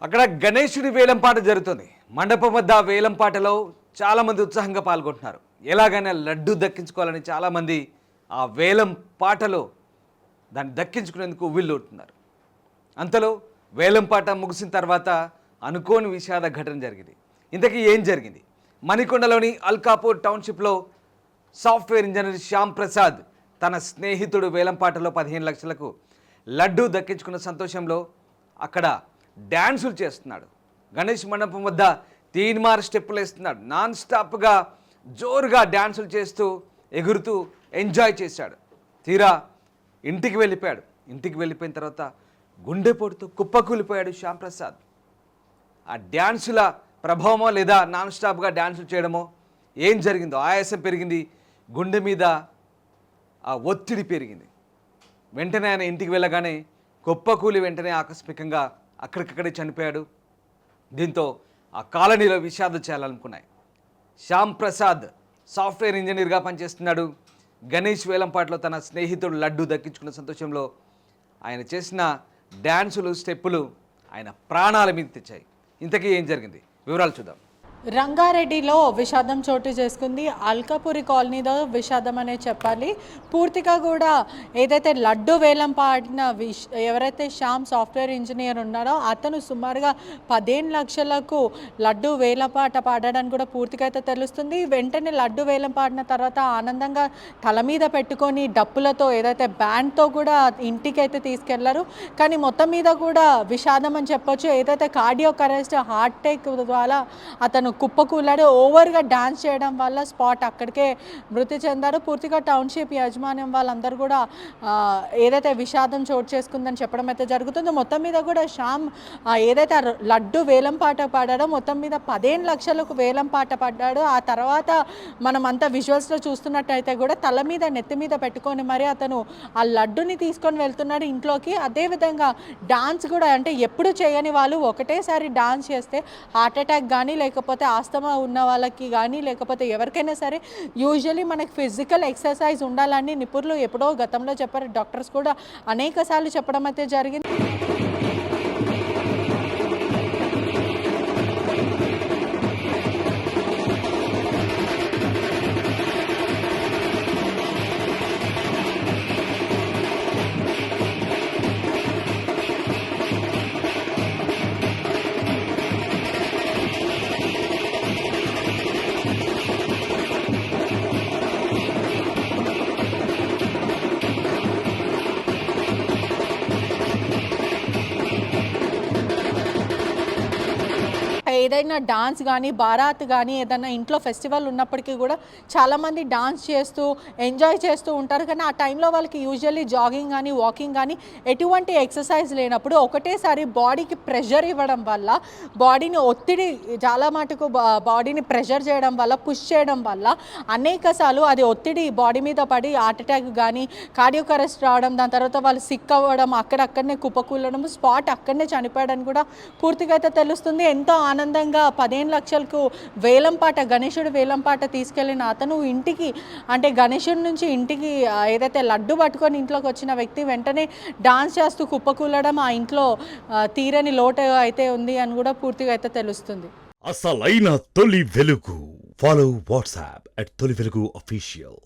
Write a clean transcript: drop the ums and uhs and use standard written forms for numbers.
అక్కడ గణేశుడి వేలంపాట జరుగుతుంది. మండపం వద్ద వేలంపాటలో చాలామంది ఉత్సాహంగా పాల్గొంటున్నారు. ఎలాగైనా లడ్డు దక్కించుకోవాలని చాలామంది ఆ వేలం పాటలో దాన్ని దక్కించుకునేందుకు ఉవ్విళ్ళూరుతున్నారు. అంతలో వేలంపాట ముగిసిన తర్వాత అనుకోని విషాద ఘటన జరిగింది. ఇంతకీ ఏం జరిగింది? మణికొండలోని అల్కాపూర్ టౌన్షిప్లో సాఫ్ట్వేర్ ఇంజనీర్ శ్యామ్ ప్రసాద్ తన స్నేహితుడు వేలంపాటలో 15 లక్షలకు లడ్డు దక్కించుకున్న సంతోషంలో అక్కడ డ్యాన్సులు చేస్తున్నాడు. గణేష్ మండపం వద్ద తీన్మార్ స్టెప్పులు వేస్తున్నాడు. నాన్ స్టాప్గా జోరుగా డ్యాన్సులు చేస్తూ ఎగురుతూ ఎంజాయ్ చేశాడు. తీరా ఇంటికి వెళ్ళిపోయాడు. ఇంటికి వెళ్ళిపోయిన తర్వాత గుండెపోటుతో కుప్పకూలిపోయాడు శ్యామ్ ప్రసాద్. ఆ డ్యాన్సుల ప్రభావమో లేదా నాన్ స్టాప్గా డ్యాన్సులు చేయడమో ఏం జరిగిందో ఆయాసం పెరిగింది, గుండె మీద ఆ ఒత్తిడి పెరిగింది. వెంటనే ఆయన ఇంటికి వెళ్ళగానే కుప్పకూలి వెంటనే ఆకస్మికంగా అక్కడికక్కడే చనిపోయాడు. దీంతో ఆ కాలనీలో విషాదం చేయాలనుకున్నాయి. శ్యామ్ ప్రసాద్ సాఫ్ట్వేర్ ఇంజనీర్గా పనిచేస్తున్నాడు. గణేష్ వేలంపాటలో తన స్నేహితుడు లడ్డు దక్కించుకున్న సంతోషంలో ఆయన చేసిన డ్యాన్సులు స్టెప్పులు ఆయన ప్రాణాల మీద తెచ్చాయి. ఇంతకీ ఏం జరిగింది? వివరాలు చూద్దాం. రంగారెడ్డిలో విషాదం చోటు చేసుకుంది. అల్కాపురి కాలనీలో విషాదం అనే చెప్పాలి. పూర్తిగా కూడా ఏదైతే లడ్డు వేలం పాడిన ఎవరైతే శ్యామ్ సాఫ్ట్వేర్ ఇంజనీర్ ఉన్నారో అతను సుమారుగా 15 లక్షలకు లడ్డు వేలంపాట పాడడానికి కూడా పూర్తిగా అయితే తెలుస్తుంది. వెంటనే లడ్డు వేలం పాడిన తర్వాత ఆనందంగా తల మీద పెట్టుకొని డప్పులతో ఏదైతే బ్యాండ్తో కూడా ఇంటికి అయితే తీసుకెళ్లారు. కానీ మొత్తం మీద కూడా విషాదం అని చెప్పొచ్చు. ఏదైతే కార్డియాక్ అరెస్ట్ హార్ట్ అటాక్ ద్వారా అతను కుప్పకూలాడు. ఓవర్గా డాన్స్ చేయడం వల్ల స్పాట్ అక్కడికే మృతి చెందారు. పూర్తిగా టౌన్షిప్ యాజమాన్యం వాళ్ళందరూ కూడా ఏదైతే విషాదం చోటు చేసుకుందని చెప్పడం అయితే జరుగుతుందో. మొత్తం మీద కూడా శ్యామ్ ఏదైతే లడ్డు వేలం పాట పాడాడో మొత్తం మీద 15 లక్షలకు వేలం పాట పడ్డాడు. ఆ తర్వాత మనం అంతా విజువల్స్లో చూస్తున్నట్టయితే కూడా తల మీద నెత్తి మీద పెట్టుకొని మరి అతను ఆ లడ్డుని తీసుకొని వెళ్తున్నాడు ఇంట్లోకి. అదేవిధంగా డాన్స్ కూడా అంటే ఎప్పుడు చేయని వాళ్ళు ఒకటేసారి డాన్స్ చేస్తే హార్ట్ అటాక్ కానీ లేకపోతే ఆస్తమా ఉన్న వాళ్ళకి కానీ లేకపోతే ఎవరికైనా సరే యూజువలీ మనకి ఫిజికల్ ఎక్సర్సైజ్ ఉండాలని నిపుణులు ఎప్పుడో గతంలో చెప్పారు. డాక్టర్స్ కూడా అనేక సార్లు చెప్పడం అయితే జరిగింది. ఏదైనా డాన్స్ కానీ బారాత్ కానీ ఏదైనా ఇంట్లో ఫెస్టివల్ ఉన్నప్పటికీ కూడా చాలామంది డాన్స్ చేస్తూ ఎంజాయ్ చేస్తూ ఉంటారు. కానీ ఆ టైంలో వాళ్ళకి యూజువల్లీ జాగింగ్ కానీ వాకింగ్ కానీ ఎటువంటి ఎక్సర్సైజ్ లేనప్పుడు ఒకటేసారి బాడీకి ప్రెషర్ ఇవ్వడం వల్ల బాడీని ఒత్తిడి చాలా మటుకు బాడీని ప్రెషర్ చేయడం వల్ల పుష్ చేయడం వల్ల అనేకసార్లు అది ఒత్తిడి బాడీ మీద పడి హార్ట్ అటాక్ కానీ కార్డియాక్ అరెస్ట్ రావడం, దాని తర్వాత వాళ్ళు సిక్ అవ్వడం, అక్కడక్కడనే కుప్పకూలడం, స్పాట్ అక్కడనే చనిపోయాడని కూడా పూర్తిగా అయితే తెలుస్తుంది. ఎంతో ఆనందంగా 15 లక్షలకు వేలంపాట గణేశుడు వేలంపాట తీసుకెళ్లిన అతను ఇంటికి అంటే గణేశుడి నుంచి ఇంటికి ఏదైతే లడ్డు పట్టుకొని ఇంట్లోకి వచ్చిన వ్యక్తి వెంటనే డాన్స్ చేస్తూ కుప్పకూలడం ఆ ఇంట్లో తీరని లోటు అయితే ఉంది అని కూడా పూర్తిగా అయితే తెలుస్తుంది. అసలైన తొలి వెలుగు. ఫాలో వాట్సాప్ @తొలి వెలుగు అఫీషియల్.